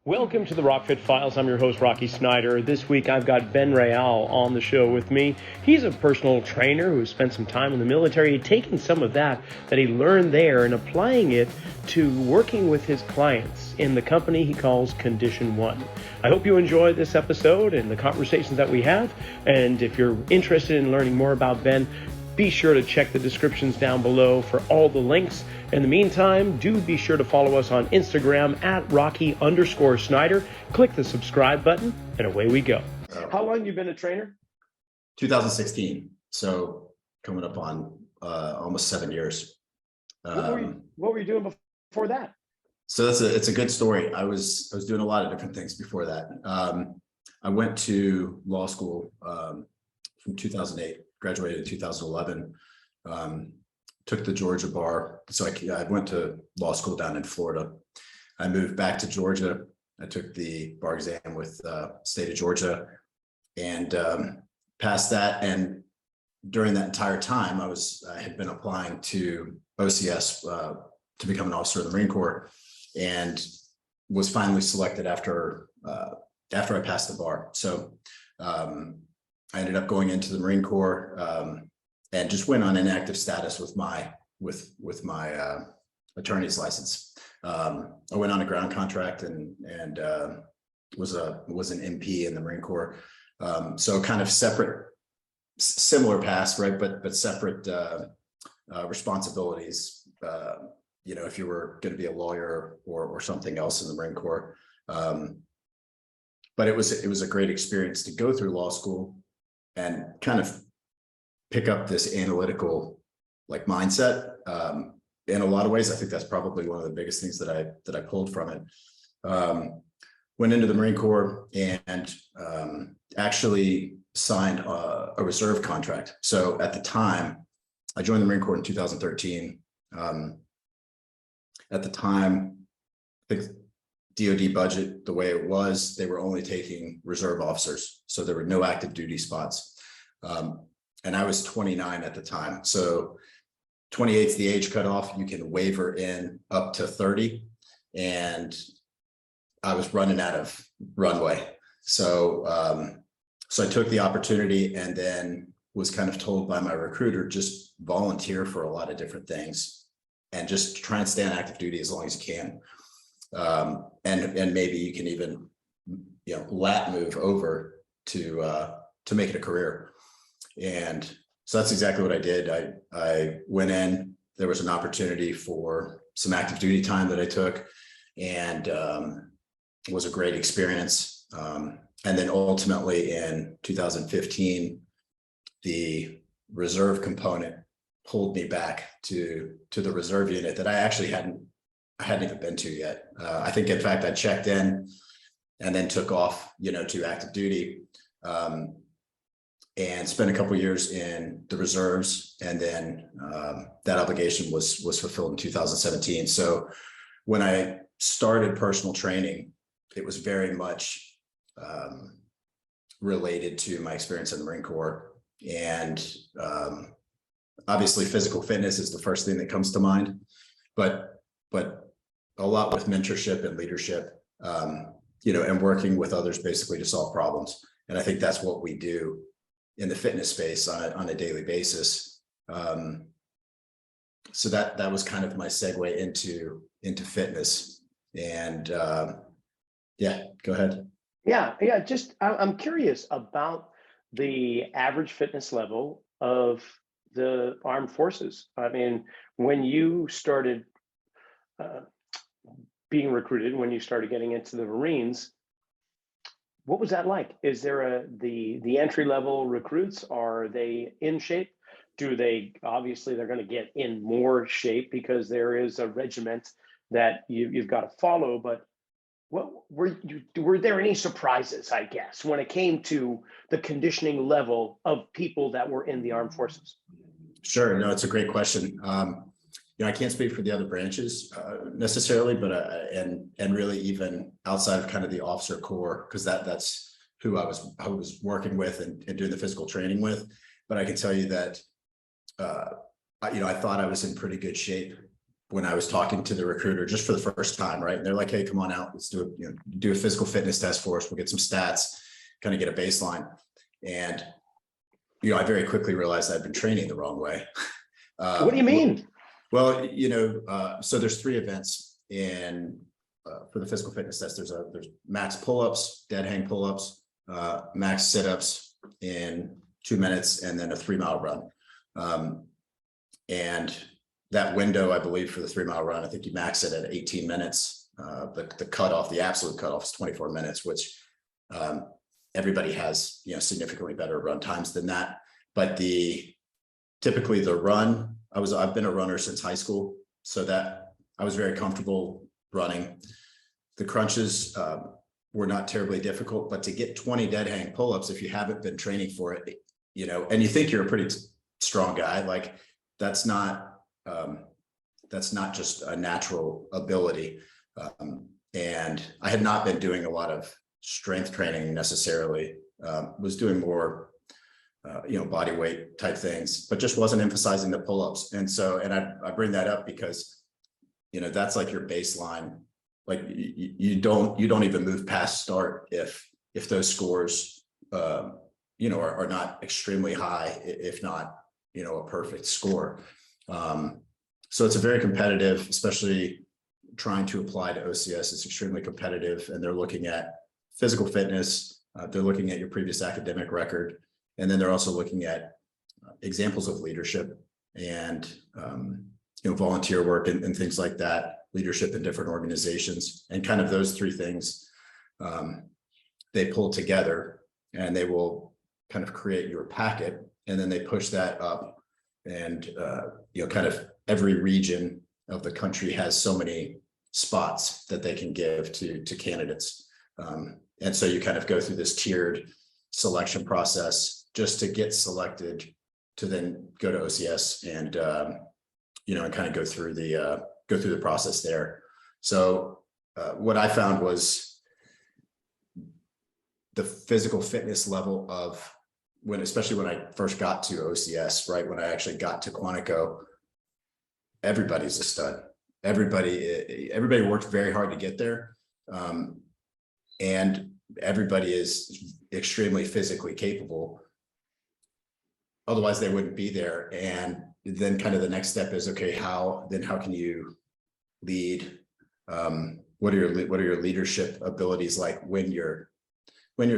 Welcome to the RockFit Files. I'm your host, Rocky Snyder. This week I've got Ben Reale on the show with me. He's a personal trainer who spent some time in the military, taking some of that he learned there and applying it to working with his clients in the company he calls Condition One. I hope you enjoy this episode and the conversations that we have. And if you're interested in learning more about Ben, be sure to check the descriptions down below for all the links. In the meantime, do be sure to follow us on Instagram at Rocky_Snyder. Click the subscribe button and away we go. How long have you been a trainer? 2016. So coming up on almost 7 years. What were you doing before that? So it's a good story. I was doing a lot of different things before that. I went to law school from 2008, graduated in 2011. Took the Georgia bar. So I went to law school down in Florida. I moved back to Georgia. I took the bar exam with state of Georgia and passed that. And during that entire time, I had been applying to OCS to become an officer in the Marine Corps, and was finally selected after I passed the bar. So I ended up going into the Marine Corps. And just went on inactive status with my attorney's license. I went on a ground contract and was an MP in the Marine Corps. So kind of similar paths, right? But separate responsibilities. If you were going to be a lawyer or something else in the Marine Corps. But it was a great experience to go through law school and kind of pick up this analytical mindset. In a lot of ways, I think that's probably one of the biggest things that I pulled from it. Went into the Marine Corps and actually signed a reserve contract. So at the time, I joined the Marine Corps in 2013. At the time, I think DoD budget, the way it was, they were only taking reserve officers. So there were no active duty spots. And I was 29 at the time. So 28 is the age cutoff. You can waiver in up to 30. And I was running out of runway. So, I took the opportunity and then was kind of told by my recruiter, just volunteer for a lot of different things and just try and stay on active duty as long as you can. And maybe you can even, lat move over to make it a career. And so that's exactly what I did. I went in, there was an opportunity for some active duty time that I took, and it was a great experience. And then ultimately in 2015, the reserve component pulled me back to the reserve unit that I actually hadn't even been to yet. I think in fact I checked in and then took off, to active duty. And spent a couple of years in the reserves, and then that obligation was fulfilled in 2017. So when I started personal training, it was very much related to my experience in the Marine Corps, and obviously physical fitness is the first thing that comes to mind, but a lot with mentorship and leadership, and working with others basically to solve problems. And I think that's what we do in the fitness space on a daily basis. So that was kind of my segue into fitness. And yeah, go ahead. Yeah. Just I'm curious about the average fitness level of the armed forces. I mean, when you started being recruited, when you started getting into the Marines, what was that like? Is there the entry level recruits? Are they in shape? Obviously they're going to get in more shape because there is a regiment that you've got to follow. But were there any surprises, I guess, when it came to the conditioning level of people that were in the armed forces? Sure. No, it's a great question. I can't speak for the other branches necessarily, but and really even outside of kind of the officer corps, because that's who I was working with and doing the physical training with. But I can tell you that I thought I was in pretty good shape when I was talking to the recruiter just for the first time, right? And they're like, hey, come on out, let's do a physical fitness test for us. We'll get some stats, kind of get a baseline. And, I very quickly realized I'd been training the wrong way. What do you mean? Well, so there's 3 events for the physical fitness test. There's max pull-ups, dead hang pull-ups, max sit-ups in 2 minutes, and then a 3-mile run. And that window, I believe, for the 3-mile run, I think you max it at 18 minutes. The cutoff, the absolute cutoff is 24 minutes, which everybody has, significantly better run times than that. But typically the run, I've been a runner since high school, so that I was very comfortable running. The crunches were not terribly difficult, but to get 20 dead hang pull-ups, if you haven't been training for it, and you think you're a pretty strong guy, like that's not just a natural ability. And I had not been doing a lot of strength training necessarily, was doing more, body weight type things, but just wasn't emphasizing the pull-ups. And I bring that up because, that's like your baseline. Like you don't even move past start if those scores, are not extremely high, if not, a perfect score. So it's a very competitive, especially trying to apply to OCS. It's extremely competitive, and they're looking at physical fitness. They're looking at your previous academic record, and then they're also looking at examples of leadership and volunteer work and things like that. Leadership in different organizations, and kind of those 3 things they pull together, and they will kind of create your packet, and then they push that up. And kind of every region of the country has so many spots that they can give to candidates. And so you kind of go through this tiered selection process just to get selected to then go to OCS and and kind of go through the process there. So what I found was the physical fitness level of especially when I first got to OCS, right? When I actually got to Quantico, everybody's a stud. Everybody worked very hard to get there. And everybody is extremely physically capable. Otherwise they wouldn't be there. And then kind of the next step is, okay, how can you lead? What are your leadership abilities like when you're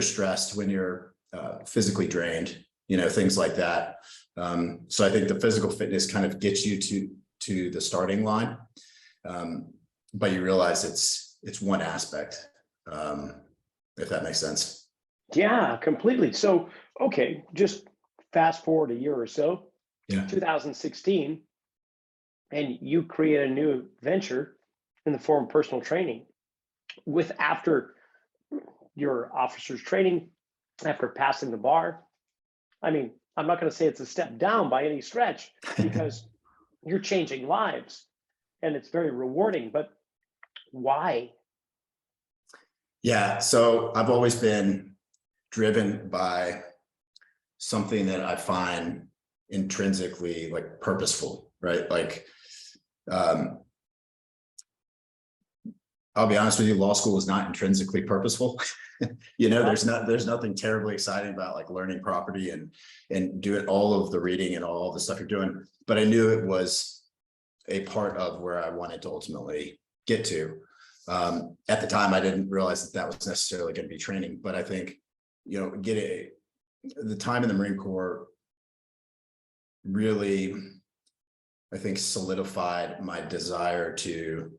stressed, when you're physically drained, things like that. So I think the physical fitness kind of gets you to the starting line, but you realize it's one aspect, if that makes sense. Yeah, completely. So, okay, just fast forward a year or so, 2016, and you create a new venture in the form of personal training after your officer's training, after passing the bar. I mean, I'm not going to say it's a step down by any stretch, because you're changing lives and it's very rewarding, but why? Yeah. So I've always been driven by something that I find intrinsically like purposeful, right? Like, I'll be honest with you, law school is not intrinsically purposeful. There's nothing terribly exciting about like learning property and doing all of the reading and all the stuff you're doing. But I knew it was a part of where I wanted to ultimately get to. At the time, I didn't realize that was necessarily going to be training, but I think, the time in the Marine Corps really, I think, solidified my desire to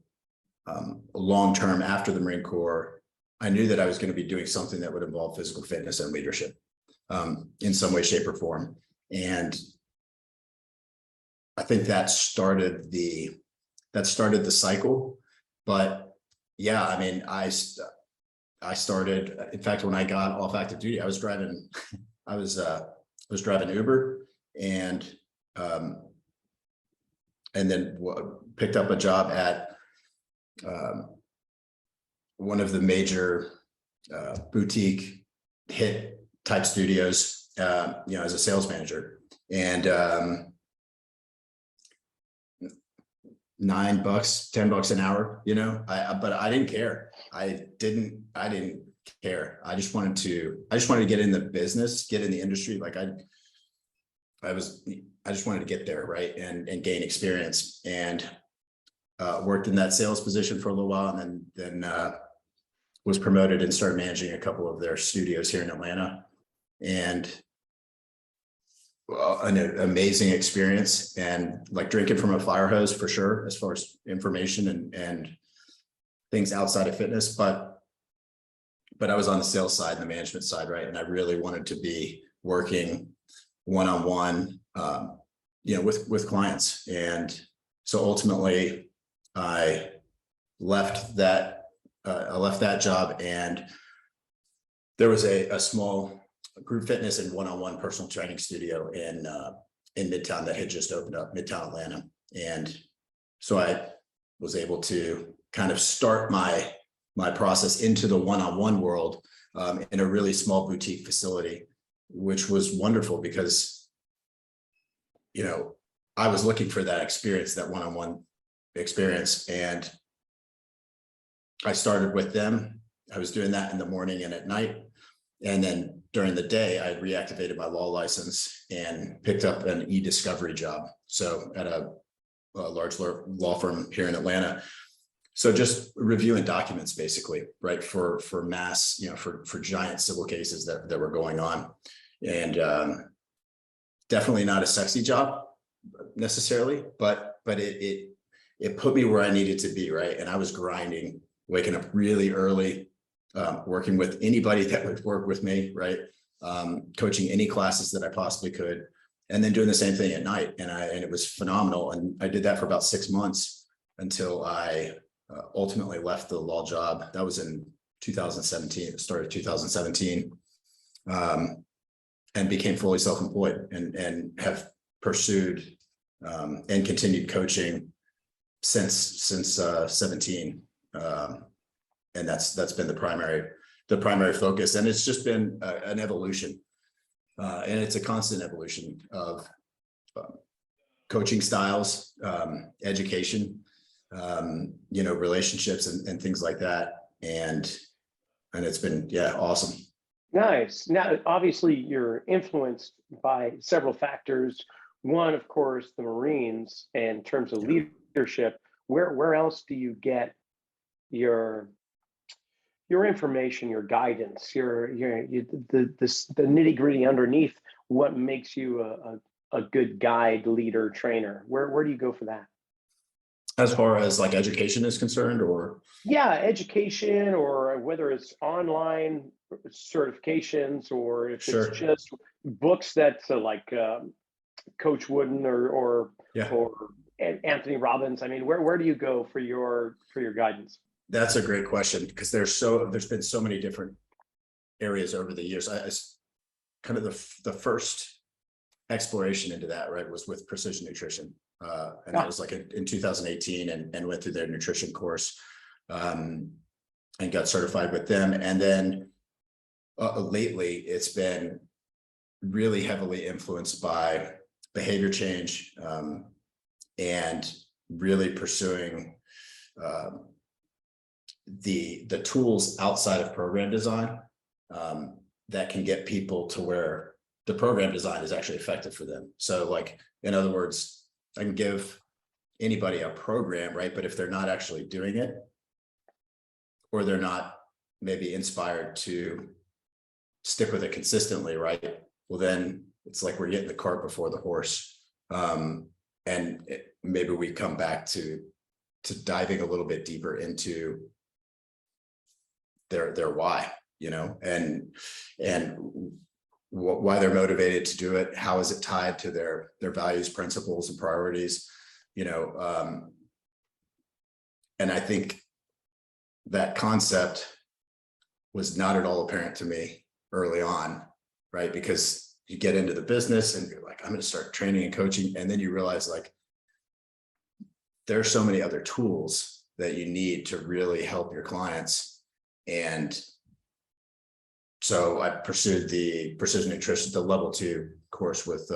long-term after the Marine Corps. I knew that I was going to be doing something that would involve physical fitness and leadership in some way, shape, or form. And I think that started the cycle. But yeah, I mean, I started, in fact, when I got off active duty, I was driving Uber and then picked up a job at one of the major boutique hit type studios, as a sales manager. And $9, $10 an hour, but I didn't care. I didn't care. I just wanted to get in the business, get in the industry. Like I just wanted to get there. Right. And gain experience, and worked in that sales position for a little while, and then was promoted and started managing a couple of their studios here in Atlanta, and an amazing experience, and like drinking from a fire hose for sure, as far as information and things outside of fitness. But I was on the sales side and the management side, right? And I really wanted to be working one-on-one, with clients. And so ultimately I left that job, and there was a small group fitness and one-on-one personal training studio in Midtown that had just opened up, Midtown Atlanta. And so I was able to kind of start my process into the one-on-one world in a really small boutique facility, which was wonderful because, I was looking for that experience, that one-on-one experience. And I started with them. I was doing that in the morning and at night. And then during the day, I reactivated my law license and picked up an e-discovery job. So at a large law firm here in Atlanta. So just reviewing documents, basically, right, for mass, for giant civil cases that were going on. And definitely not a sexy job necessarily, but it put me where I needed to be, right? And I was grinding, waking up really early, working with anybody that would work with me, right? Coaching any classes that I possibly could, and then doing the same thing at night. And it was phenomenal. And I did that for about 6 months until I ultimately left the law job. That was in 2017, the start of 2017, and became fully self-employed, and have pursued and continued coaching since 17. And that's been the primary focus. And it's just been an evolution. And it's a constant evolution of coaching styles, education, relationships and things like that. And it's been, awesome. Nice. Now, obviously, you're influenced by several factors. One, of course, the Marines, in terms of leadership. Where else do you get your information, your guidance, the nitty gritty underneath what makes you a good guide, leader, trainer? Where do you go for that? As far as like education is concerned, or? Yeah, education, or whether it's online certifications, or if it's just books that's like Coach Wooden or Anthony Robbins. I mean, where do you go for your guidance? That's a great question, because there's been so many different areas over the years. I kind of the first exploration into that, right, was with Precision Nutrition. And that was like in 2018, and went through their nutrition course, and got certified with them. And then lately it's been really heavily influenced by behavior change, and really pursuing the tools outside of program design that can get people to where the program design is actually effective for them. So, like, in other words, I can give anybody a program, right? But if they're not actually doing it, or they're not maybe inspired to stick with it consistently, right? Well, then it's like we're getting the cart before the horse. And maybe we come back to diving a little bit deeper into their why, and why they're motivated to do it. How is it tied to their values, principles, and priorities, and I think that concept was not at all apparent to me early on, right? Because you get into the business and you're like, I'm going to start training and coaching. And then you realize, like, there are so many other tools that you need to really help your clients. And so I pursued the Precision Nutrition, the level 2 course with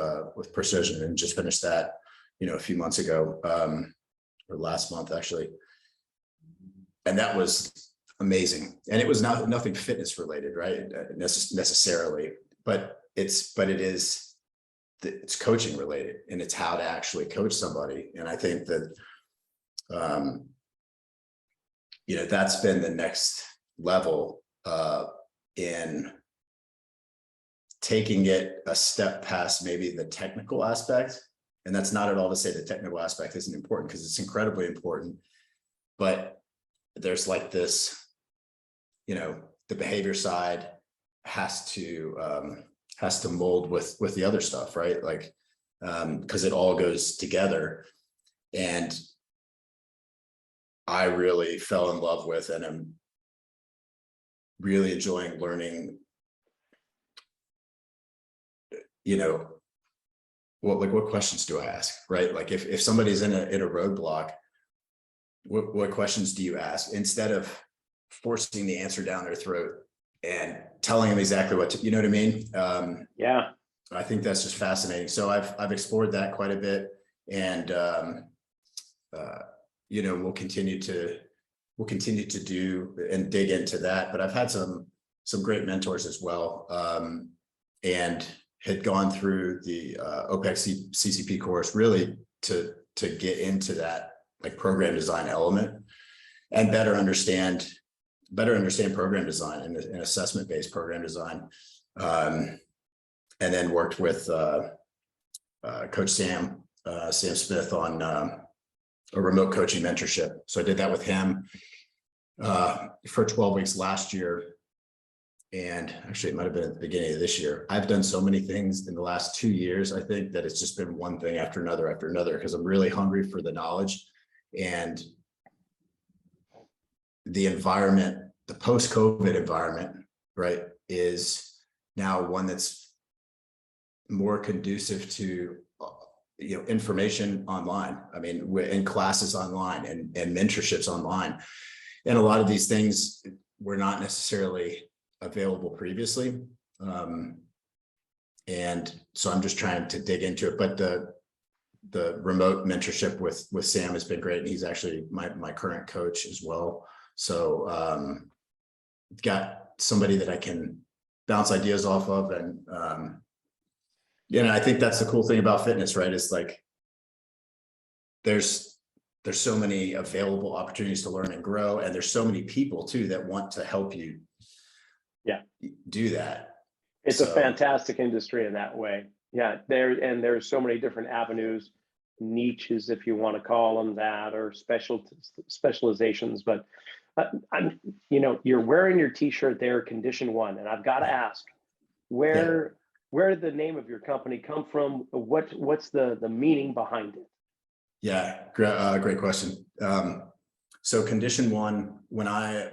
Precision, and just finished that, a few months ago, or last month actually. And that was amazing. And it was nothing fitness related, right? Necessarily, but it's coaching related, and it's how to actually coach somebody. And I think that, that's been the next level in taking it a step past maybe the technical aspect. And that's not at all to say the technical aspect isn't important, because it's incredibly important. But there's like this, the behavior side has to mold with the other stuff, right? Like, because it all goes together. And I really fell in love with, and I'm really enjoying learning, what questions do I ask, right? Like if somebody's in a roadblock, what questions do you ask, instead of forcing the answer down their throat and telling them exactly what to, you know what I mean? Yeah. I think that's just fascinating. So I've explored that quite a bit, and we'll continue to do and dig into that. But I've had some great mentors as well, and had gone through the OPEC CCP course really to get into that like program design element, and better understand program design and assessment-based program design. And then worked with Coach Sam Smith on a remote coaching mentorship. So I did that with him for 12 weeks last year. And actually, it might have been at the beginning of this year. I've done so many things in the last 2 years, I think, that it's just been one thing after another, because I'm really hungry for the knowledge. And the environment, the post-COVID environment, right, is now one that's more conducive to information online. I mean, we're in classes online and mentorships online, and a lot of these things were not necessarily available previously. And so I'm just trying to dig into it. But the remote mentorship with Sam has been great, and he's actually my current coach as well. So got somebody that I can bounce ideas off of, and I think that's the cool thing about fitness, right? It's like there's so many available opportunities to learn and grow, and there's so many people too that want to help you do that. It's a fantastic industry in that way. Yeah, there's so many different avenues, niches, if you want to call them that, or specializations. But you're wearing your T-shirt there, Condition One, and I've got to ask, where did the name of your company come from? What's the meaning behind it? Yeah, great question. So Condition One, when I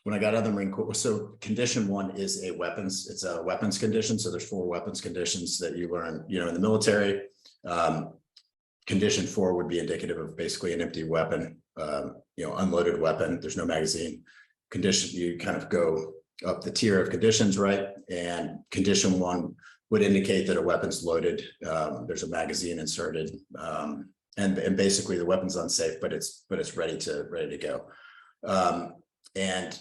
got out of the Marine Corps, so Condition One is it's a weapons condition. So there's 4 weapons conditions that you learn, in the military. Condition 4 would be indicative of basically an empty weapon, unloaded weapon. There's no magazine. Condition, you kind of go up the tier of conditions, right? And Condition 1 would indicate that a weapon's loaded. There's a magazine inserted, and basically the weapon's unsafe, but it's ready to go. And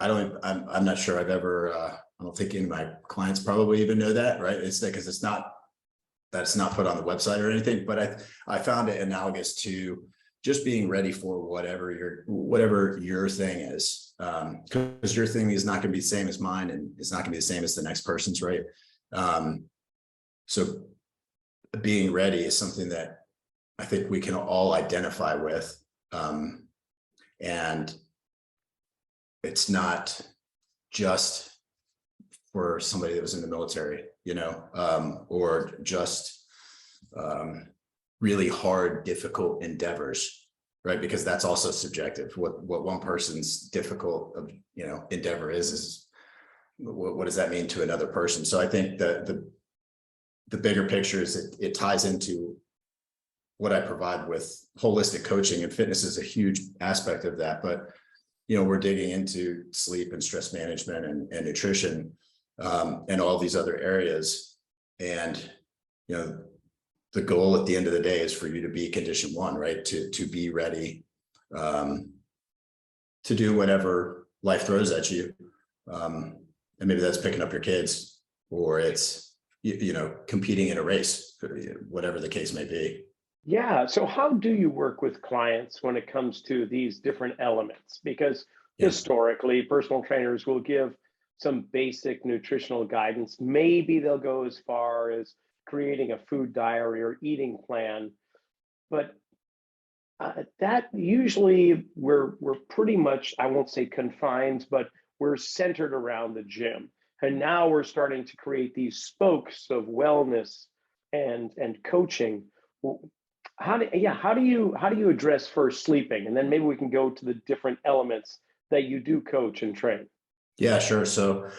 I'm not sure I've ever, I don't think any of my clients probably even know that, right? It's because that's not put on the website or anything, but I found it analogous to just being ready for whatever your thing is. Because your thing is not going to be the same as mine, and it's not going to be the same as the next person's, right? So being ready is something that I think we can all identify with. And it's not just for somebody that was in the military, or just really hard, difficult endeavors, right? Because that's also subjective. What one person's difficult, endeavor is what does that mean to another person? So I think the bigger picture is it ties into what I provide with holistic coaching, and fitness is a huge aspect of that. But we're digging into sleep and stress management and nutrition, and all these other areas. And the the goal at the end of the day is for you to be condition one, right? To be ready to do whatever life throws at you. And maybe that's picking up your kids, or it's, competing in a race, whatever the case may be. Yeah. So how do you work with clients when it comes to these different elements? Because Yeah. historically, personal trainers will give some basic nutritional guidance. Maybe they'll go as far as creating a food diary or eating plan, but that usually we're pretty much, I won't say confined, but we're centered around the gym. And now we're starting to create these spokes of wellness and coaching. How do you address first sleeping, and then maybe we can go to the different elements that you do coach and train. Yeah, sure. So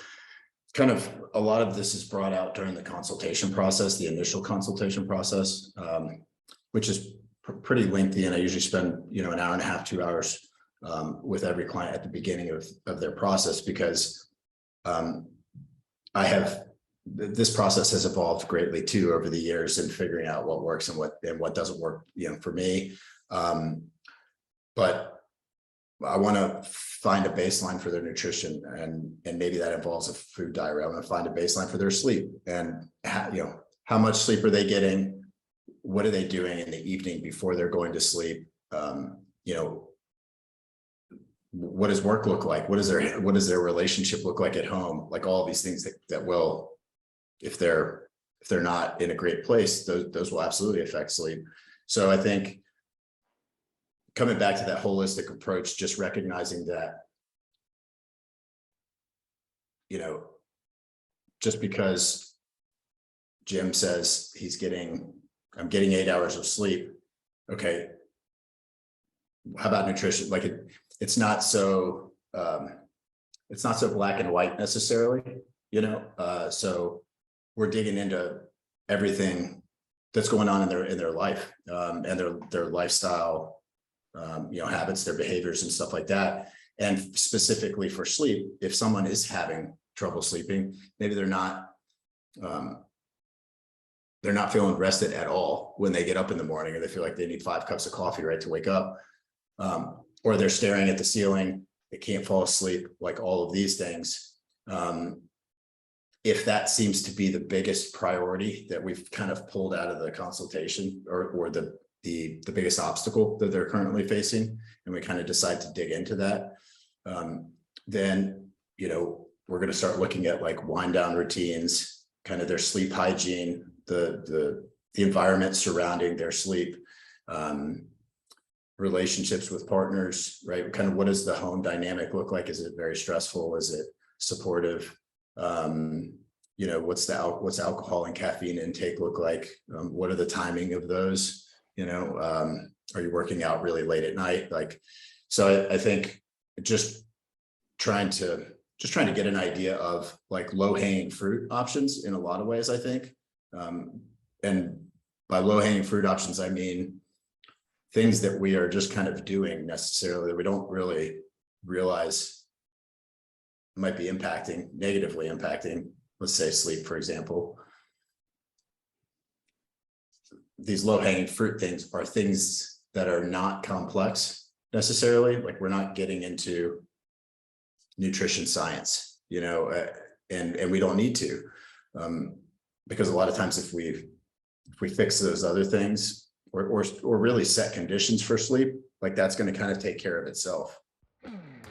kind of a lot of this is brought out during the consultation process, the initial consultation process, which is pretty lengthy. And I usually spend, an hour and a half, 2 hours with every client at the beginning of their process, because this process has evolved greatly too over the years in figuring out what works and what doesn't work, for me. But I want to find a baseline for their nutrition, and maybe that involves a food diary. I want to find a baseline for their sleep, and how much sleep are they getting? What are they doing in the evening before they're going to sleep? What does work look like? What does their relationship look like at home? Like all these things that will, if they're not in a great place, those will absolutely affect sleep. So I think coming back to that holistic approach, just recognizing that, just because Jim says I'm getting 8 hours of sleep. Okay. How about nutrition? Like it's not so black and white necessarily, so we're digging into everything that's going on in their life, and their lifestyle, habits, their behaviors and stuff like that. And specifically for sleep, if someone is having trouble sleeping, maybe they're not feeling rested at all when they get up in the morning, or they feel like they need 5 cups of coffee, right, to wake up. Or they're staring at the ceiling, they can't fall asleep, like all of these things. If that seems to be the biggest priority that we've kind of pulled out of the consultation, or the biggest obstacle that they're currently facing, and we kind of decide to dig into that, then, we're going to start looking at like wind down routines, kind of their sleep hygiene, the environment surrounding their sleep, relationships with partners, right? Kind of what does the home dynamic look like? Is it very stressful? Is it supportive? What's alcohol and caffeine intake look like? What are the timing of those? Are you working out really late at night? So I think just trying to get an idea of like low hanging fruit options in a lot of ways, I think. And by low hanging fruit options, I mean things that we are just kind of doing necessarily that we don't really realize might be negatively impacting, let's say sleep, for example. These low hanging fruit things are things that are not complex necessarily. Like we're not getting into nutrition science, and we don't need to, because a lot of times if we fix those other things, or really set conditions for sleep, like that's going to kind of take care of itself.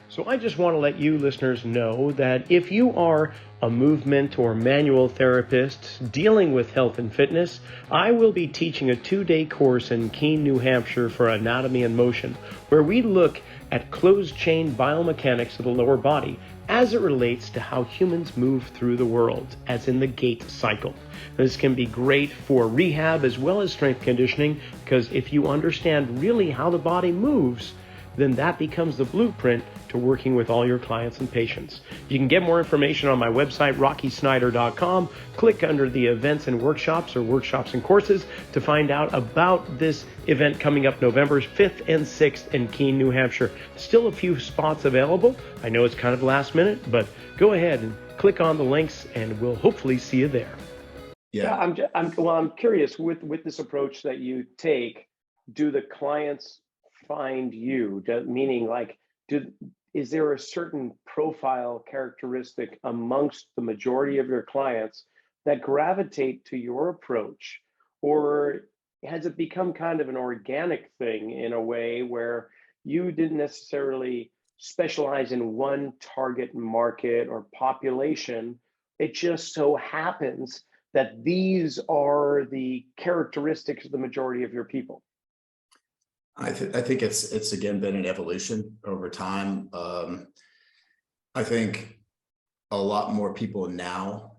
So I just want to let you listeners know that if you are a movement or manual therapist dealing with health and fitness, I will be teaching a 2-day course in Keene, New Hampshire for anatomy and motion, where we look at closed chain biomechanics of the lower body as it relates to how humans move through the world, as in the gait cycle. This can be great for rehab as well as strength conditioning, because if you understand really how the body moves, then that becomes the blueprint to working with all your clients and patients. You can get more information on my website, rockysnyder.com. Click under the events and workshops, or workshops and courses, to find out about this event coming up November 5th and 6th in Keene, New Hampshire. Still a few spots available. I know it's kind of last minute, but go ahead and click on the links and we'll hopefully see you there. Yeah, Yeah. I'm curious with this approach that you take, do the clients find you? Meaning like, do is there a certain profile characteristic amongst the majority of your clients that gravitate to your approach, or has it become kind of an organic thing in a way where you didn't necessarily specialize in one target market or population? It just so happens that these are the characteristics of the majority of your people. I think it's again been an evolution over time. I think a lot more people now,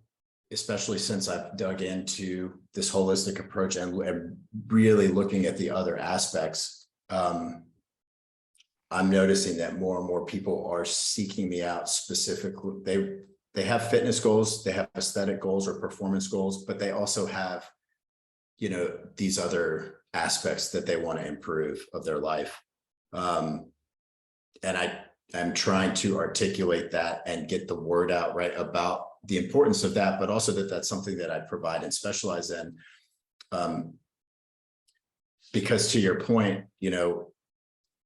especially since I've dug into this holistic approach and really looking at the other aspects, I'm noticing that more and more people are seeking me out specifically. They have fitness goals, they have aesthetic goals or performance goals, but they also have, these other aspects that they want to improve of their life. And I'm trying to articulate that and get the word out right about the importance of that, but also that that's something that I provide and specialize in. Because to your point,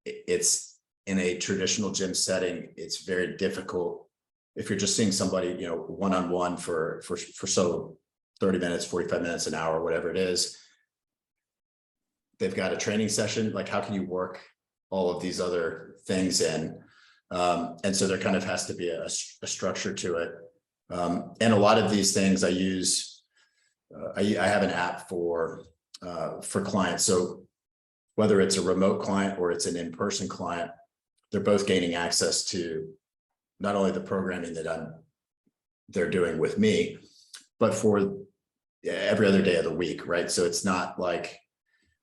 it's in a traditional gym setting, it's very difficult if you're just seeing somebody, one-on-one for 30 minutes, 45 minutes, an hour, whatever it is. They've got a training session. Like, how can you work all of these other things in? And so there kind of has to be a structure to it. And a lot of these things I use, I have an app for clients. So whether it's a remote client or it's an in-person client, they're both gaining access to not only the programming that they're doing with me, but for every other day of the week, right? So it's not like,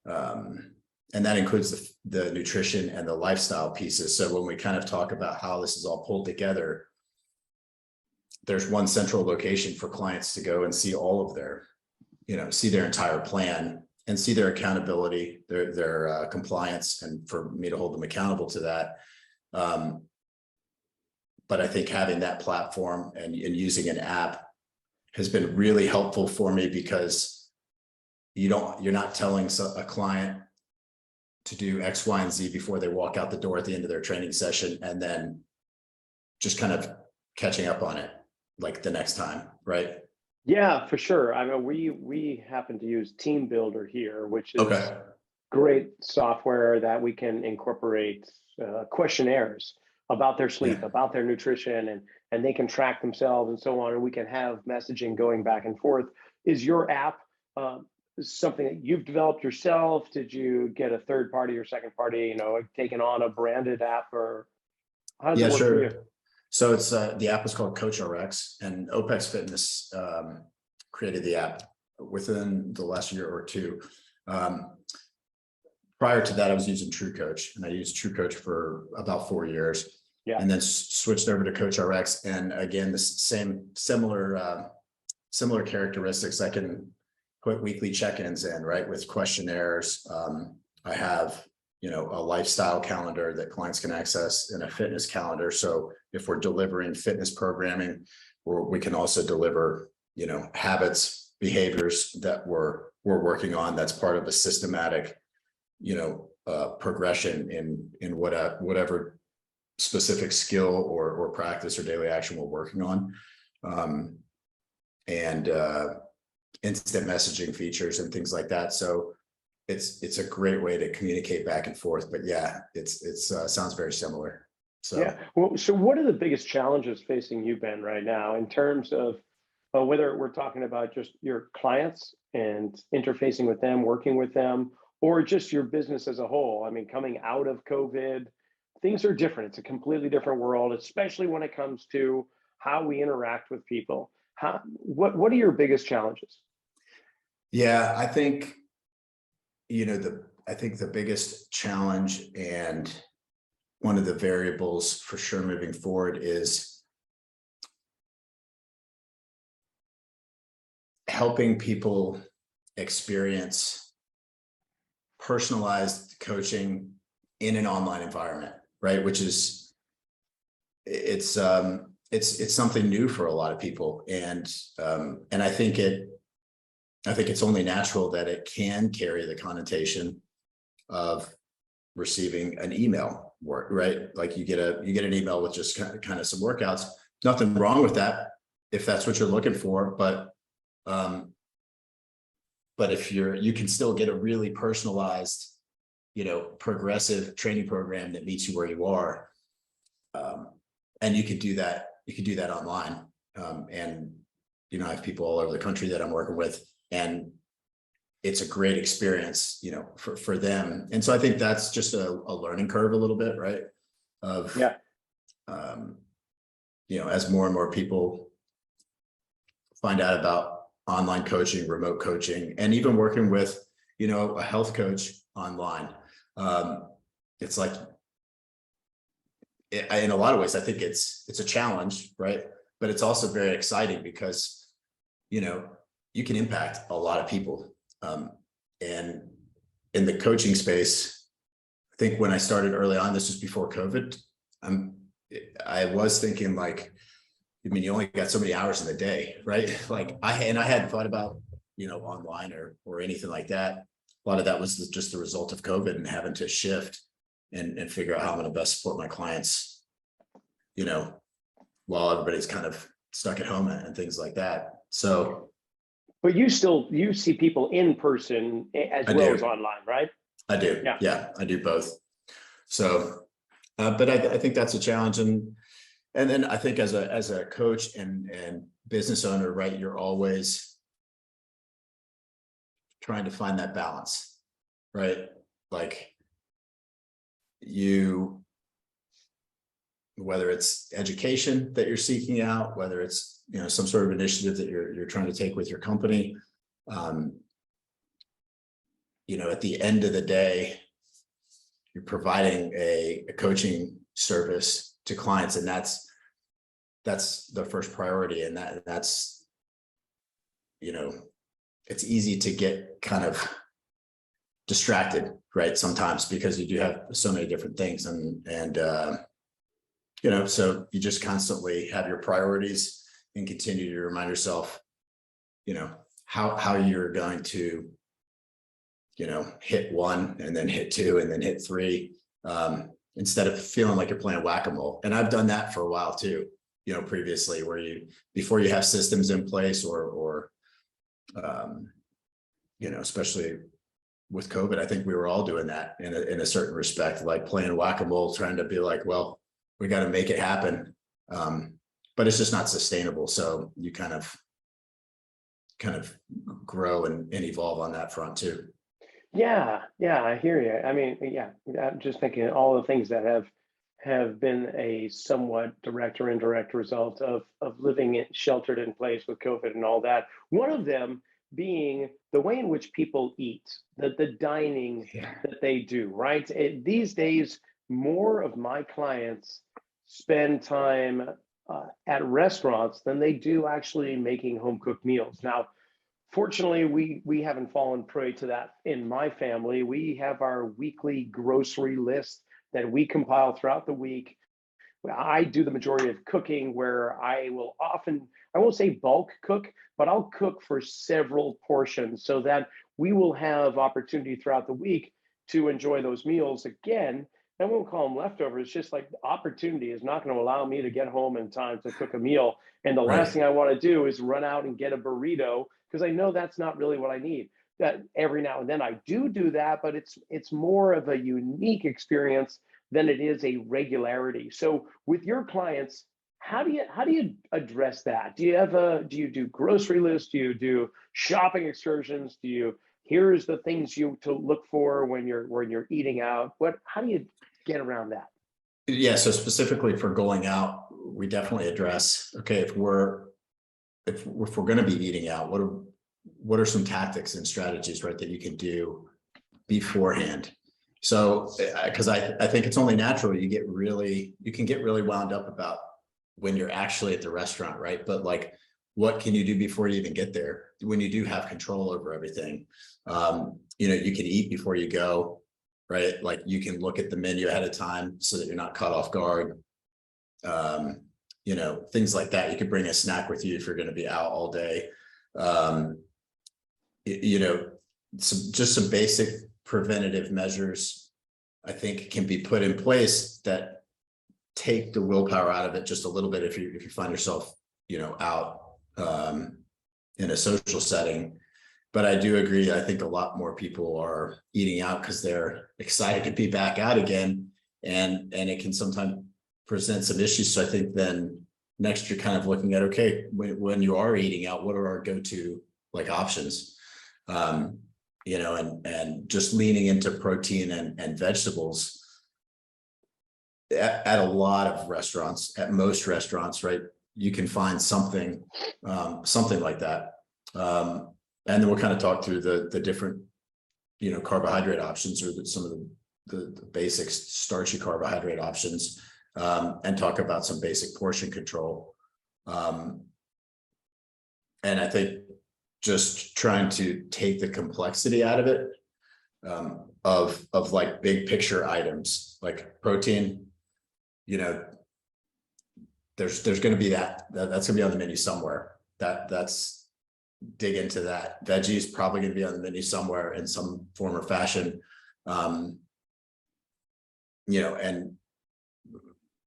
and that includes the nutrition and the lifestyle pieces. So when we kind of talk about how this is all pulled together, there's one central location for clients to go and see all of their, see their entire plan and see their accountability, their compliance, and for me to hold them accountable to that. But I think having that platform and using an app has been really helpful for me, because you're not telling a client to do X, Y, and Z before they walk out the door at the end of their training session, and then just kind of catching up on it like the next time, right? Yeah, for sure. I mean, we happen to use Team Builder here, which is Okay. great software that we can incorporate questionnaires about their sleep, about their nutrition, and they can track themselves and so on, and we can have messaging going back and forth. Is your app something that you've developed yourself? Did you get a third party or second party, taken on a branded app, or how does it work for you? So it's the app is called Coach RX, and OPEX Fitness created the app within the last year or two. Prior to that, I was using True Coach, and I used True Coach for about 4 years. Yeah. And then switched over to Coach RX. And again, the similar characteristics. I can put weekly check-ins in, right, with questionnaires. I have, a lifestyle calendar that clients can access, and a fitness calendar. So if we're delivering fitness programming, we can also deliver, habits, behaviors that we're working on. That's part of a systematic, progression in whatever specific skill or practice or daily action we're working on. And instant messaging features and things like that. So it's a great way to communicate back and forth. But yeah, it's sounds very similar. So yeah. Well, so what are the biggest challenges facing you, Ben, right now, in terms of whether we're talking about just your clients and interfacing with them, working with them, or just your business as a whole? I mean, coming out of COVID, things are different. It's a completely different world, especially when it comes to how we interact with people. What are your biggest challenges? Yeah, I think, I think the biggest challenge, and one of the variables for sure moving forward, is helping people experience personalized coaching in an online environment, right? Which is, it's something new for a lot of people. And I think I think it's only natural that it can carry the connotation of receiving an email work, right? Like you get an email with just kind of some workouts. Nothing wrong with that if that's what you're looking for, but if you can still get a really personalized, progressive training program that meets you where you are. And you could do that online. And, I have people all over the country that I'm working with, and it's a great experience, for them. And so I think that's just a learning curve a little bit, right? As more and more people find out about online coaching, remote coaching, and even working with, a health coach online. It's like, in a lot of ways, I think it's a challenge, right? But it's also very exciting because, you can impact a lot of people. And in the coaching space, I think when I started early on, this was before COVID, I was thinking like, you only got so many hours in the day, right? Like I hadn't thought about, online or anything like that. A lot of that was just the result of COVID and having to shift and figure out how I'm going to best support my clients, while everybody's kind of stuck at home and things like that. So, but you see people in person as well as online, right? I do. Yeah, I do both. So, but I think that's a challenge. And then I think as a coach and business owner, right, you're always trying to find that balance, right? Like whether it's education that you're seeking out, whether it's, some sort of initiative that you're trying to take with your company, at the end of the day, you're providing a coaching service to clients, and that's the first priority. And that's, it's easy to get kind of distracted, right? Sometimes because you do have so many different things, and so you just constantly have your priorities and continue to remind yourself, how you're going to, hit one and then hit two and then hit three, instead of feeling like you're playing whack-a-mole. And I've done that for a while too, previously, where before you have systems in place or especially with COVID, I think we were all doing that in a certain respect, like playing whack-a-mole, trying to be like, well, we got to make it happen. But it's just not sustainable. So you kind of grow and evolve on that front too. Yeah, I hear you. I mean, yeah, I'm just thinking all the things that have been a somewhat direct or indirect result of living sheltered in place with COVID and all that. One of them being the way in which people eat, the dining that they do, right? These days, more of my clients spend time at restaurants than they do actually making home cooked meals. Now, fortunately, we haven't fallen prey to that in my family. We have our weekly grocery list that we compile throughout the week. I do the majority of cooking, where I won't say bulk cook, but I'll cook for several portions so that we will have opportunity throughout the week to enjoy those meals. Again, I won't call them leftovers. It's just like the opportunity is not going to allow me to get home in time to cook a meal. And the last thing I want to do is run out and get a burrito, because I know that's not really what I need. That every now and then I do that, but it's more of a unique experience than it is a regularity. So with your clients, how do you address that? Do you do grocery lists? Do you do shopping excursions? Here's the things to look for when you're eating out? How do you get around that? Yeah, so specifically for going out, we definitely address, okay, if we're going to be eating out, what are some tactics and strategies, right, that you can do beforehand? So, because I think it's only natural you can get really wound up about when you're actually at the restaurant, right? But like, what can you do before you even get there when you do have control over everything? You can eat before you go, right? Like you can look at the menu ahead of time so that you're not caught off guard. Things like that. You could bring a snack with you if you're going to be out all day. some basic preventative measures, I think, can be put in place that take the willpower out of it just a little bit. If you find yourself, out in a social setting. But I do agree. I think a lot more people are eating out because they're excited to be back out again, and it can sometimes present some issues. So I think then next you're kind of looking at, okay, when you are eating out, what are our go-to options? And just leaning into protein and vegetables at a lot of restaurants, at most restaurants, right? You can find something like that. And then we'll kind of talk through the different, carbohydrate options, or some of the basic starchy carbohydrate options, and talk about some basic portion control. And I think just trying to take the complexity out of it, of like big picture items like protein, there's going to be that's going to be on the menu somewhere. That's dig into that. Veggies probably going to be on the menu somewhere in some form or fashion, and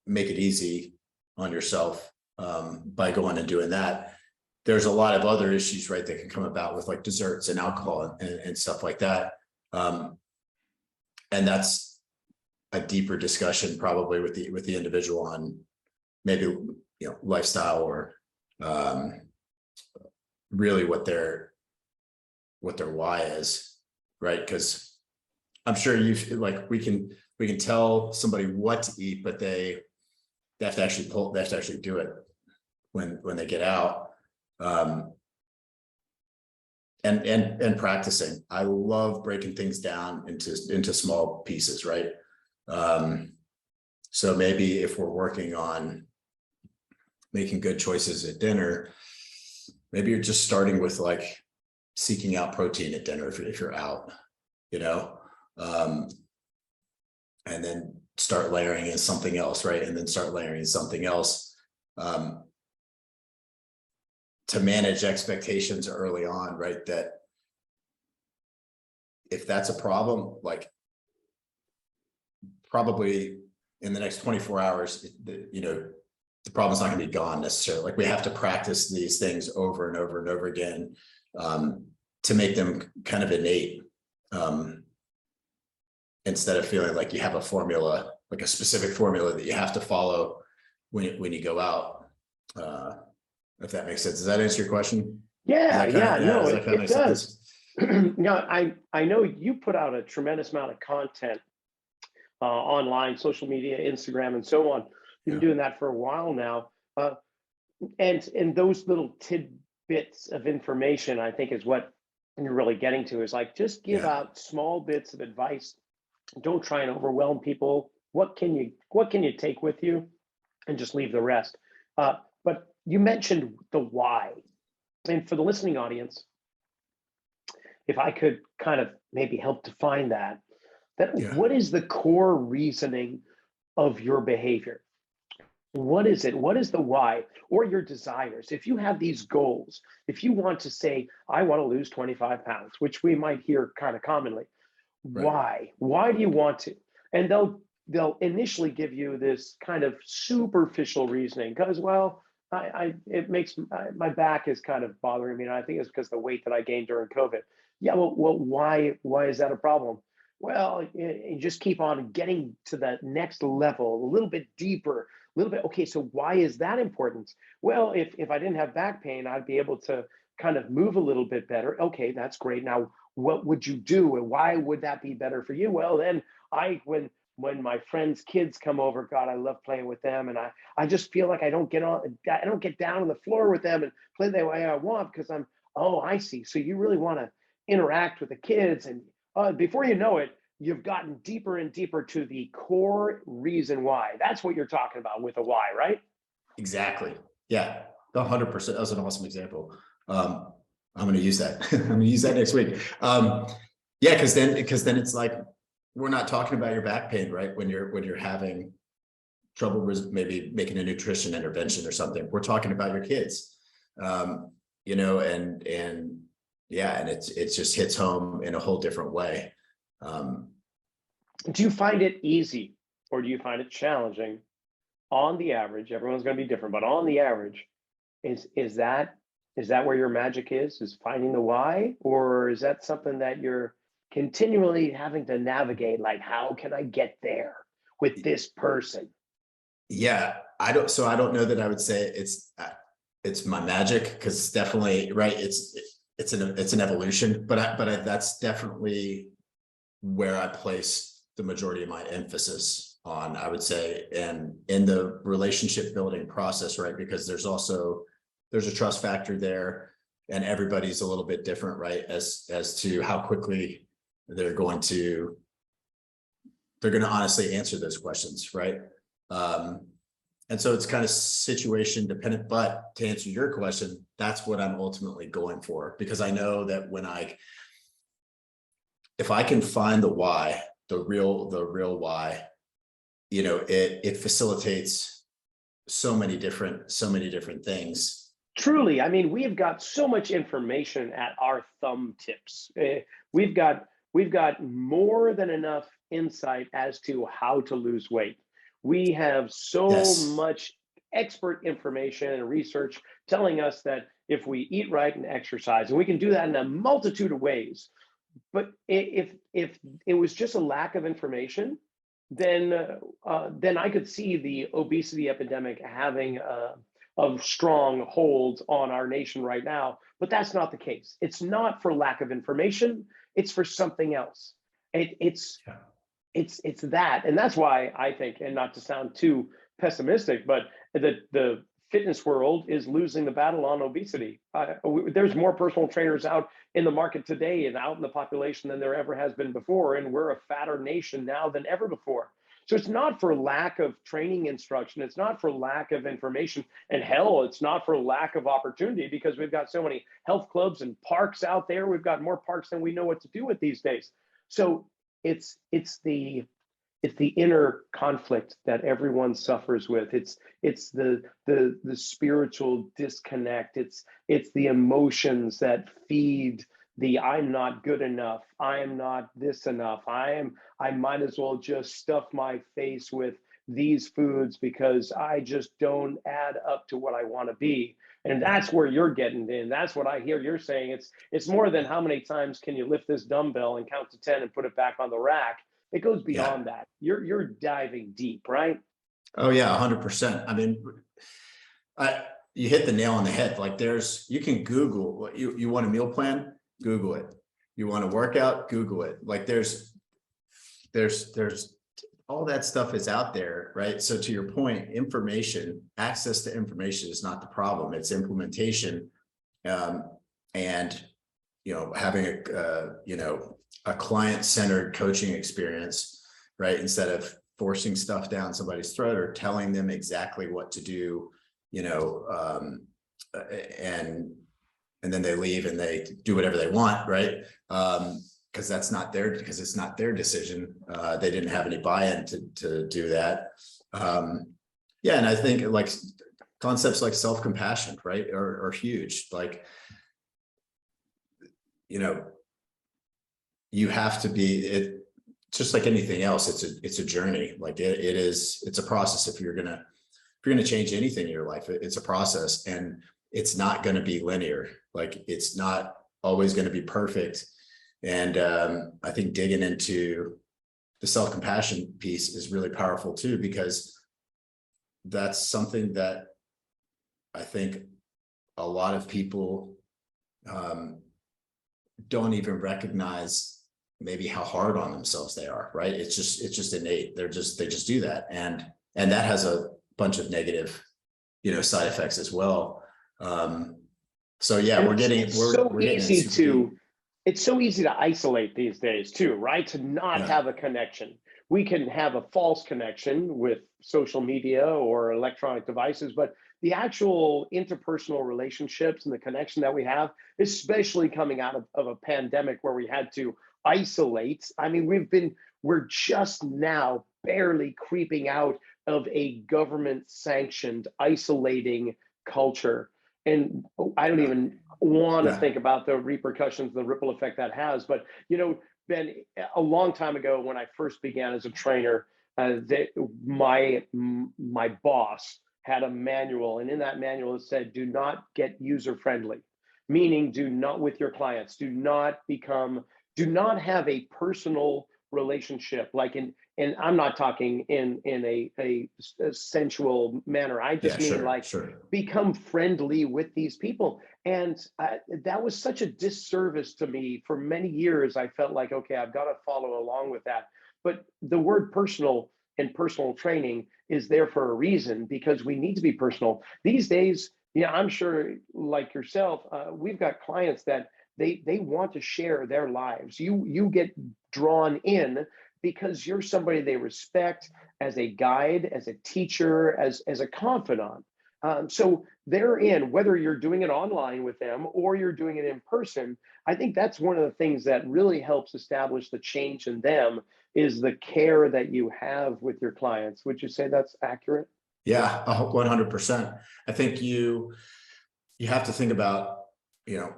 make it easy on yourself by going and doing that. There's a lot of other issues, right, that can come about with like desserts and alcohol and stuff like that. And that's a deeper discussion probably with the individual on maybe, lifestyle, or really what their why is, right? Because I'm sure we can tell somebody what to eat, but they have to actually do it when they get out. And practicing. I love breaking things down into small pieces, right? So maybe if we're working on making good choices at dinner, maybe you're just starting with seeking out protein at dinner if you're out, and then start layering in something else, right? And then start layering in something else, to manage expectations early on, right? That if that's a problem, probably in the next 24 hours, the problem's not going to be gone necessarily. We have to practice these things over and over and over again, to make them kind of innate, instead of feeling like you have a formula, like a specific formula that you have to follow when you go out. If that makes sense. Does that answer your question? No, it does. I know you put out a tremendous amount of content online, social media, Instagram, and so on. You've been doing that for a while now. And those little tidbits of information, I think, is what you're really getting to, is just give out small bits of advice. Don't try and overwhelm people. What can you take with you, and just leave the rest. But you mentioned the why. And for the listening audience, if I could kind of maybe help define that what is the core reasoning of your behavior? What is it? What is the why, or your desires? If you have these goals, if you want to say, I want to lose 25 pounds, which we might hear kind of commonly, right. Why do you want to? And they'll initially give you this kind of superficial reasoning because, well, it makes my back is kind of bothering me, and I think it's because of the weight that I gained during COVID. Yeah, well, why is that a problem? Well, you just keep on getting to that next level, a little bit deeper, a little bit. Okay, so why is that important? Well, if I didn't have back pain, I'd be able to kind of move a little bit better. Okay, that's great. Now, what would you do, and why would that be better for you? Well, then when my friends' kids come over, God, I love playing with them, and I just feel like I don't get down on the floor with them and play the way I want because I see. So you really want to interact with the kids, and before you know it, you've gotten deeper and deeper to the core reason why. That's what you're talking about with a why, right? Exactly. Yeah, 100%. That was an awesome example. I'm going to use that. I'm going to use that next week. Yeah, because then it's we're not talking about your back pain, right? When you're having trouble with maybe making a nutrition intervention or something, we're talking about your kids, and yeah, and it just hits home in a whole different way. Do you find it easy or do you find it challenging on the average? Everyone's going to be different, but on the average, is that where your magic is finding the why, or is that something that you're continually having to navigate? Like, how can I get there with this person? Yeah, I don't know that I would say it's my magic, because it's definitely right. It's an evolution, but that's definitely where I place the majority of my emphasis on, I would say, and in the relationship building process, right? Because there's a trust factor there, and everybody's a little bit different, right? As to how quickly they're going to honestly answer those questions, right? And so it's kind of situation dependent, but to answer your question, that's what I'm ultimately going for, because I know that if I can find the why, the real why, it facilitates so many different things. Truly, I mean, we've got so much information at our thumb tips. We've got more than enough insight as to how to lose weight. We have so Yes. much expert information and research telling us that if we eat right and exercise, and we can do that in a multitude of ways. But if it was just a lack of information, then I could see the obesity epidemic having of strong holds on our nation right now. But that's not the case. It's not for lack of information. It's for something else. It's Yeah. it's that, and that's why I think, and not to sound too pessimistic, but the fitness world is losing the battle on obesity. There's more personal trainers out in the market today and out in the population than there ever has been before, and we're a fatter nation now than ever before. So it's not for lack of training instruction. It's not for lack of information. And hell, it's not for lack of opportunity, because we've got so many health clubs and parks out there. We've got more parks than we know what to do with these days. So it's the inner conflict that everyone suffers with. It's the spiritual disconnect. It's the emotions that feed the I'm not good enough, I am not this enough, I might as well just stuff my face with these foods because I just don't add up to what I want to be. And that's where you're getting in. That's what I hear you're saying. It's more than how many times can you lift this dumbbell and count to 10 and put it back on the rack. It goes Yeah. beyond that. You're diving deep, right? Oh yeah, 100%. I mean, you hit the nail on the head. Like you can Google what you want a meal plan, Google it. You want to work out, Google it. Like there's all that stuff is out there, right? So to your point, access to information is not the problem. It's implementation, and having a client-centered coaching experience, right? Instead of forcing stuff down somebody's throat or telling them exactly what to do, and then they leave and they do whatever they want, right? Because it's not their decision. They didn't have any buy-in to do that. Yeah, and I think like concepts like self-compassion, right, are huge. Like, you have to be just like anything else. It's a journey. Like it's a process. If you're gonna change anything in your life, it's a process, and it's not going to be linear. Like it's not always going to be perfect. And I think digging into the self-compassion piece is really powerful too, because that's something that I think a lot of people don't even recognize maybe how hard on themselves they are, right? It's just innate. They just do that. And that has a bunch of negative, side effects as well. So yeah, And we're getting it's so easy to isolate these days too, right? To not have a connection. We can have a false connection with social media or electronic devices, but the actual interpersonal relationships and the connection that we have, especially coming out of a pandemic where we had to isolate. I mean, we're just now barely creeping out of a government sanctioned isolating culture. And I don't even want to Yeah. think about the repercussions, the ripple effect that has. But, Ben, a long time ago when I first began as a trainer, my boss had a manual, and in that manual it said, "Do not get user friendly," meaning do not with your clients, do not have a personal relationship, like and I'm not talking in a sensual manner. I Yeah, just mean sure, like sure. become friendly with these people. And that was such a disservice to me for many years. I felt like, okay, I've got to follow along with that. But the word personal and personal training is there for a reason, because we need to be personal these days. Yeah, I'm sure, like yourself, we've got clients that they want to share their lives. You get drawn in because you're somebody they respect as a guide, as a teacher, as a confidant. So they're in, whether you're doing it online with them or you're doing it in person. I think that's one of the things that really helps establish the change in them, is the care that you have with your clients. Would you say that's accurate? Yeah, 100%. I think you have to think about, you know,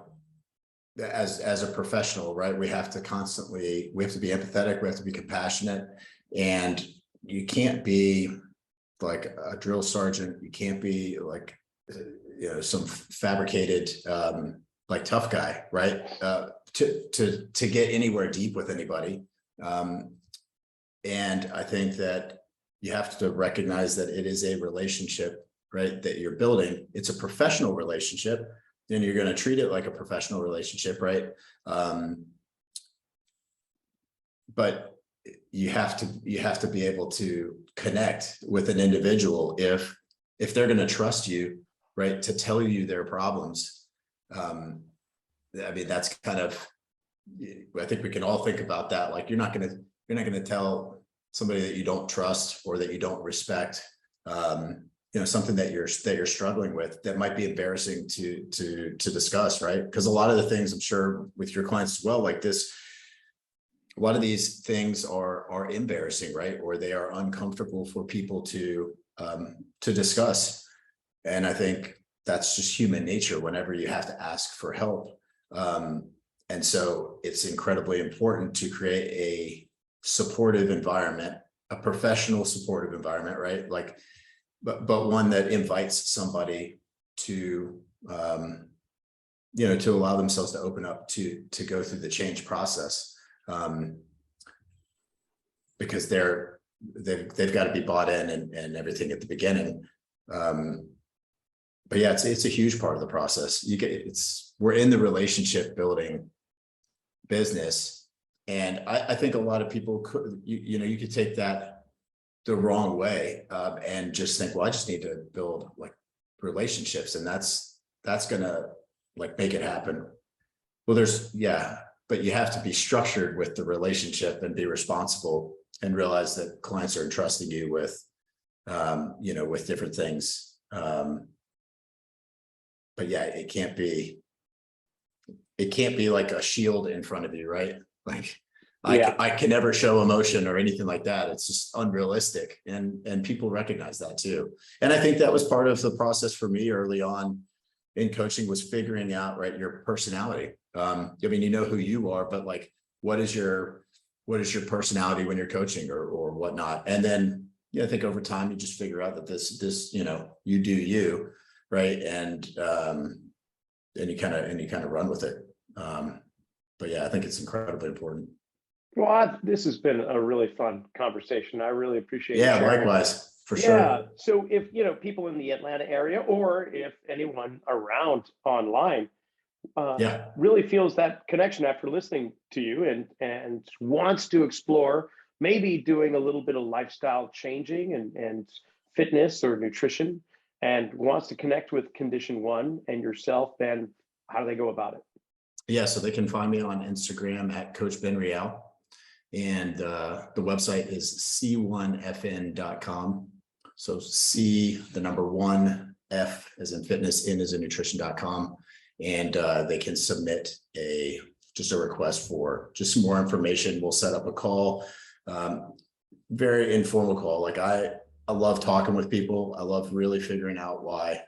as a professional, right? We have to be empathetic, we have to be compassionate, and you can't be like a drill sergeant. You can't be like, some fabricated, like tough guy, right? To get anywhere deep with anybody. And I think that you have to recognize that it is a relationship, right, that you're building. It's a professional relationship, then you're going to treat it like a professional relationship, right? But you have to be able to connect with an individual if they're going to trust you, right, to tell you their problems. I mean, that's kind of, I think we can all think about that. Like, you're not going to tell somebody that you don't trust or that you don't respect, something that you're struggling with, that might be embarrassing to discuss, right? Because a lot of the things, I'm sure with your clients as well, like this, a lot of these things are embarrassing, right? Or they are uncomfortable for people to discuss. And I think that's just human nature whenever you have to ask for help. And so it's incredibly important to create a supportive environment, a professional supportive environment, right? Like, but one that invites somebody to, to allow themselves to open up to go through the change process, because they've got to be bought in and everything at the beginning. But yeah, it's a huge part of the process. We're in the relationship building business, and I think a lot of people could, you could take that the wrong way, and just think, well, I just need to build like relationships, and that's gonna like make it happen. Well, but you have to be structured with the relationship and be responsible and realize that clients are entrusting you with, with different things. But yeah, it can't be like a shield in front of you, right? Like, I can never show emotion or anything like that. It's just unrealistic. And people recognize that too. And I think that was part of the process for me early on in coaching, was figuring out, right, your personality. I mean, you know who you are, but like, what is your personality when you're coaching or whatnot? And then, I think over time you just figure out that this, you do you, right? And you kind of run with it. But yeah, I think it's incredibly important. Well, this has been a really fun conversation. I really appreciate you Yeah, sharing. likewise, for Yeah. sure. So if, people in the Atlanta area, or if anyone around online Yeah. really feels that connection after listening to you, and wants to explore maybe doing a little bit of lifestyle changing and fitness or nutrition, and wants to connect with Condition One and yourself, then how do they go about it? Yeah. So they can find me on Instagram at Coach Ben Reale. And the website is c1fn.com. So C, the number 1, F as in fitness, N as in nutrition.com. And they can submit just a request for just some more information. We'll set up a call, very informal call. Like, I love talking with people. I love really figuring out why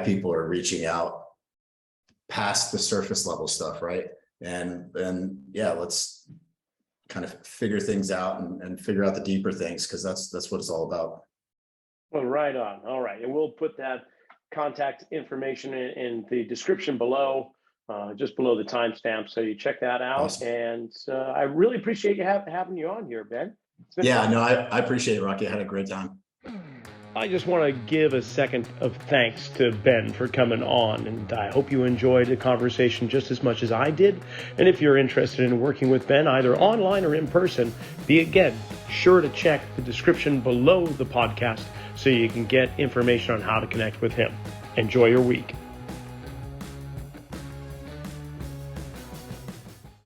people are reaching out. past the surface level stuff, right? And yeah, let's kind of figure things out and figure out the deeper things, because that's what it's all about. Well, right on. All right. And we'll put that contact information in the description below, just below the timestamp. So you check that out. Awesome. And I really appreciate you having you on here, Ben. Yeah, fun. No, I appreciate it, Rocky. I had a great time. I just want to give a second of thanks to Ben for coming on, and I hope you enjoyed the conversation just as much as I did. And if you're interested in working with Ben, either online or in person, be sure to check the description below the podcast so you can get information on how to connect with him. Enjoy your week.